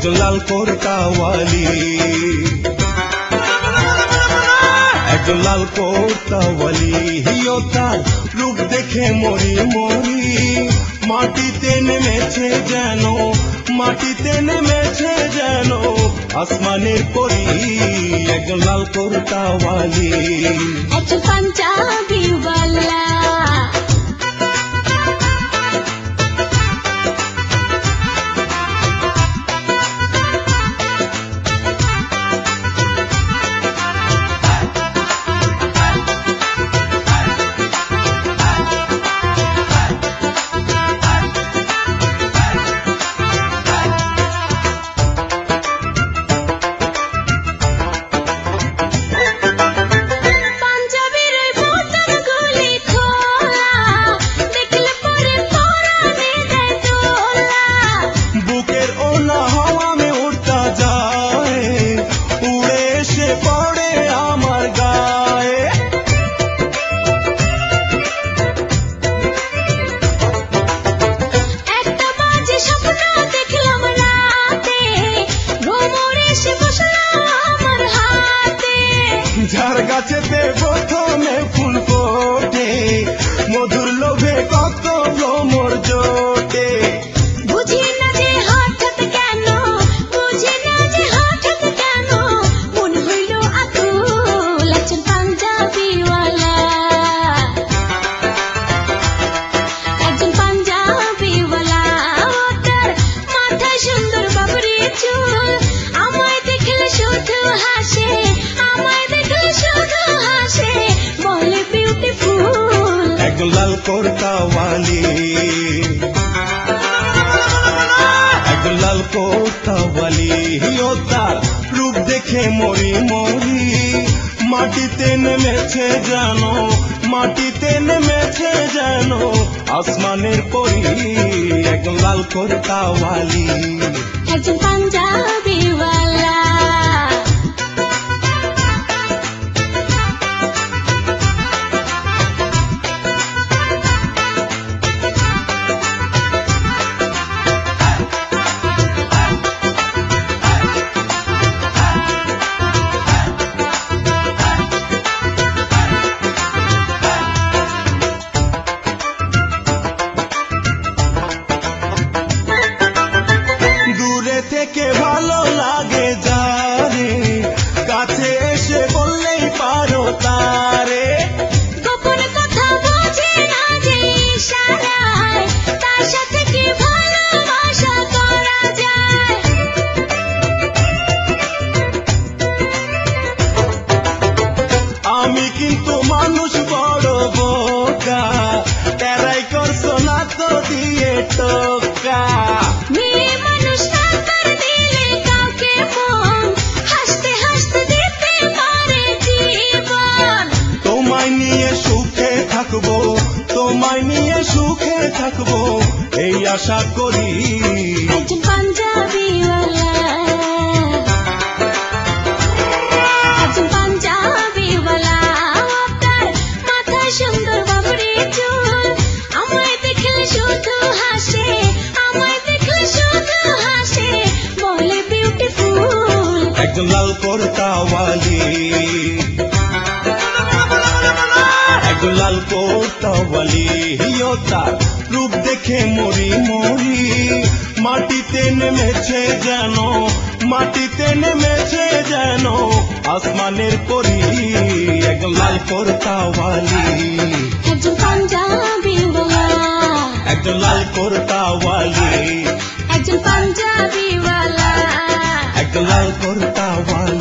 একজন লাল কোর্তাওয়ালি, একজন লাল কোর্তাওয়ালি। হিও তার রূপ দেখে মরি মরি, মাটিতে নেমেছে যেন, মাটিতে নেমেছে যেন আসমানের পরি। একজন লাল কোর্তাওয়ালি, একজন পাঞ্জাবিওয়ালা, ঝাড় গাছেতে প্রথমে ফুল ফোটে, মধুর লোভে কত ভ্রমর জোটে। বুঝি না যে হঠাৎ কেন, বুঝি না যে হঠাৎ কেন মন হইল আকুল। একজন পাঞ্জাবিওয়ালা, একজন পাঞ্জাবিওয়ালা, তার মাথায় সুন্দর বাবরি চুল, আমায় দেখলে শুধু হাসে, আমায় দেখলে শুধু হাসে, বলে বিউটিফুল। একজন লাল কোর্তাওয়ালি, একজন লাল কোর্তাওয়ালি। হিও তার রূপ দেখে মরি মরি, মাটিতে নেমেছে যেন, মাটিতে নেমেছে যেন আসমানের পরি। একজন লাল কোর্তাওয়ালি, একজন পাঞ্জাবিওয়ালা, দূরে থেকে ভালো লাগে যারে, কাছে এসে বললেই পারো তারে। গোপন কথা বোঝে না যে ইশারায়, তার সাথে কি ভালোবাসা করা যায়। আমি কিন্তু মানুষ বড় বোকা, তেরাই করছো না তো দিয়ে টোকা। মেয়ে মানুষ নাম্বার দিলে কাউকে ফোন, হাসতে হাসতে দিতে পারে জীবন। তোমায় নিয়ে সুখে থাকবো, তোমায় নিয়ে সুখে থাকবো, এই আশা করি। একজন পাঞ্জাবিওয়ালা, একজন পাঞ্জাবিওয়ালা, তার মাথায় সুন্দর বাবরি চুল, আমায় দেখলে শুধু হাসে, আমায় দেখলে শুধু হাসে, বলে বিউটিফুল। একজন লাল কোর্তাওয়ালি, একজন লাল কোর্তাওয়ালি। হিও তার রূপ দেখে মরি মরি, মাটিতে নেমেছে যেন, মাটিতে নেমেছে যেন আসমানের পরি। একজন লাল কোর্তাওয়ালি, একজন পাঞ্জাবিওয়ালা, একজন লাল কোর্তাওয়ালি, একজন পাঞ্জাবিওয়ালা, একজন লাল কোর্তাওয়ালি।